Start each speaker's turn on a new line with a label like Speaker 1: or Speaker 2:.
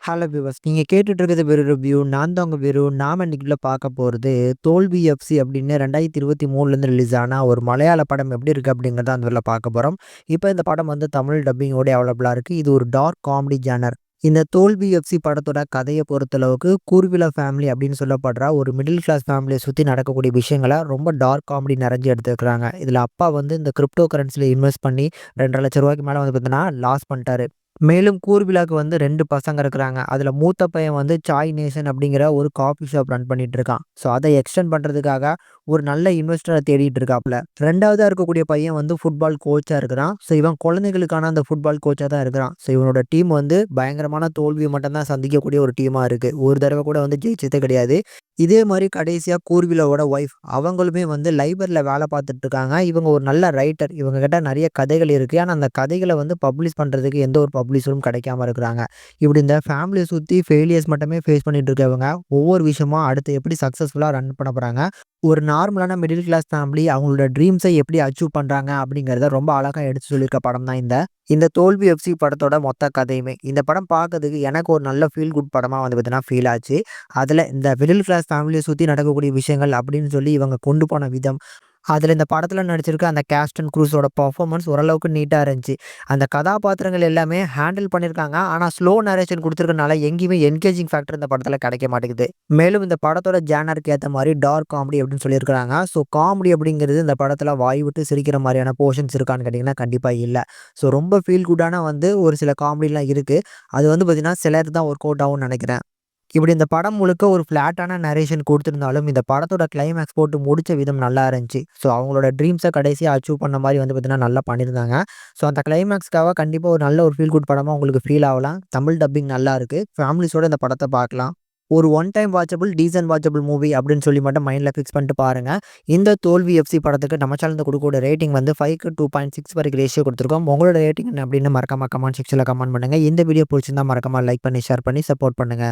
Speaker 1: Hello viewers. நீங்க கேட்டுட்டு இருக்கிறது வெறு ரிவ்யூ. நான் தான் உங்க வெறு. நாம இன்னைக்குள்ள பார்க்க போறது தோல்வி எஃப்சி அப்படின்னு 2023லேருந்து ரிலீஸ் ஆன ஒரு மலையாள படம் எப்படி இருக்கு அப்படிங்கிறத அந்த இதில பார்க்க போறோம். இப்போ இந்த படம் வந்து தமிழ் டப்பிங்கோட அவைலபிளா இருக்கு. இது ஒரு டார்க் காமெடி ஜானர். இந்த தோல்வி எஃப்சி படத்தோட கதைய பொறுத்தளவுக்கு கூர்விலா ஃபேமிலி அப்படின்னு சொல்லப்படுற ஒரு மிடில் கிளாஸ் ஃபேமிலிய சுத்தி நடக்கக்கூடிய விஷயங்கள ரொம்ப டார்க் காமெடி நிறைஞ்சு எடுத்துருக்காங்க. இதில அப்பா வந்து இந்த கிரிப்டோ கரன்சில இன்வெஸ்ட் பண்ணி ரூ. 2,00,000 மேல வந்து பார்த்தீங்கன்னா லாஸ் பண்ணிட்டாரு. மேலும் கூர்விழாக்கு வந்து 2 பசங்க இருக்கிறாங்க. அதுல மூத்த பையன் வந்து சாய் நேசன் அப்படிங்கிற ஒரு காஃபி ஷாப் ரன் பண்ணிட்டு இருக்கான். ஸோ அத எக்ஸ்டெண்ட் பண்றதுக்காக ஒரு நல்ல இன்வெஸ்டர தேடிட்டு இருக்காப்ல. 2வதா இருக்கக்கூடிய பையன் வந்து ஃபுட்பால் கோச்சா இருக்கிறான். ஸோ இவன் குழந்தைகளுக்கான அந்த ஃபுட்பால் கோச்சா தான் இருக்கிறான். ஸோ இவனோட டீம் வந்து பயங்கரமான தோல்விய மட்டும் தான் சந்திக்கக்கூடிய ஒரு டீமா இருக்கு. ஒரு தடவ கூட வந்து ஜெயிச்சதே கிடையாது. இதே மாரி கடைசியா கூர்விலாவோட ஒய்ஃப் அவங்களுமே வந்து லைப்ரரில வேலை பார்த்துட்டு இருக்காங்க. இவங்க ஒரு நல்ல ரைட்டர். இவங்க கிட்ட நெறைய கதைகள் இருக்கு. ஆனா அந்த கதைகள வந்து பப்ளிஷ் பண்றதுக்கு எந்த ஒரு பப்ளிஷரும் கிடைக்காம இருக்கிறாங்க. இப்படி இந்த ஃபேமிலிய சுத்தி ஃபெயிலியர்ஸ் மட்டுமே ஃபேஸ் பண்ணிட்டு இருக்கவங்க, ஒவ்வொரு விஷயமா அடுத்து எப்படி சக்சஸ்ஃபுல்லா ரன் பண்ண போறாங்க. ஒரு நார்மலான மிடில் கிளாஸ் ஃபேமிலி அவங்களோட ட்ரீம்ஸ எப்படி அச்சீவ் பண்றாங்க அப்படிங்கிறத ரொம்ப அழகா எடுத்து சொல்லியிருக்க படம் தான் இந்த தோல்வி எஃப்சி படத்தோட மொத்த கதையுமே. இந்த படம் பார்க்கறதுக்கு எனக்கு ஒரு நல்ல ஃபீல் குட் படமா வந்து பார்த்தீங்கன்னா ஃபீல் ஆச்சு. அதுல இந்த மிடில் கிளாஸ் ஃபேமிலிய சுத்தி நடக்கக்கூடிய விஷயங்கள் அப்படின்னு சொல்லி இவங்க கொண்டு போன விதம், அதுல இந்த படத்துல நடிச்சிருக்க அந்த கேஸ்ட் அண்ட் க்ரூஸோட பெர்ஃபார்மன்ஸ் ஓரளவுக்கு நீட்டா இருந்துச்சு. அந்த கதாபாத்திரங்கள் எல்லாமே ஹேண்டில் பண்ணியிருக்காங்க. ஆனா ஸ்லோ நரேஷன் குடுத்துருக்கனால எங்கேயுமே என்கேஜிங் ஃபேக்டர் இந்த படத்துல கிடைக்க மாட்டேங்குது. மேலும் இந்த படத்தோட ஜானருக்கு ஏத்த மாரி டார்க் காமெடி அப்படின்னு சொல்லியிருக்காங்க. ஸோ காமெடி அப்படிங்கிறது இந்த படத்துல வாய் விட்டு சிரிக்கிற மாரியான போர்ஷன்ஸ் இருக்கான்னு கேட்டீங்கன்னா கண்டிப்பா இல்ல. ஸோ ரொம்ப ஃபீல் குட்டான வந்து ஒரு சில காமெடிலாம் இருக்கு. அது வந்து பார்த்தீங்கன்னா சிலருக்கு தான் ஒர்க் அவுட் ஆகும்னு நெனைக்கிறேன். இப்படி இந்த படம் முழுக்க ஒரு ஃப்ளாட்டான நரேஷன் குடுத்திருந்தாலும், இந்த படத்தோட கிளைமாக்ஸ் போட்டு முடிச்ச விதம் நல்லா இருந்துச்சு. ஸோ அவங்களோட ட்ரீம்ஸ கடைசியா அச்சீவ் பண்ண மாரி வந்து பார்த்தீங்கன்னா, நல்லா பண்ணியிருந்தாங்க. ஸோ அந்த கிளைமாக்ஸ்க்காக கண்டிப்பா ஒரு நல்ல ஒரு ஃபீல் குட் படமா உங்களுக்கு ஃபீல் ஆவலாம். தமிழ் டப்பிங் நல்லா இருக்கு. ஃபேமிலிஸோட இந்த படத்த பார்க்கலாம். ஒரு one time watchable, decent watchable movie அப்படின்னு சொல்லி மட்டும் மைண்ட்ல ஃபிக்ஸ் பண்ணிட்டு பாருங்க. இந்த தோல்வி எஃப்சி படத்துக்கு நம்ம சேனல்ல குடுக்கக்கூடிய ரேட்டிங் வந்து 5க்கு 2.6 வரைக்கும் ரேஷியோ குடுத்துருக்கோம். உங்களோட ரேட்டிங் என்ன அப்படின்னு மறக்காம கமெண்ட் செக்ஷன்ல கமெண்ட் பண்ணுங்க. இந்த வீடியோ புடிச்சிருந்தா மறக்காம லைக் பண்ணி, ஷேர் பண்ணி சப்போர்ட் பண்ணுங்க.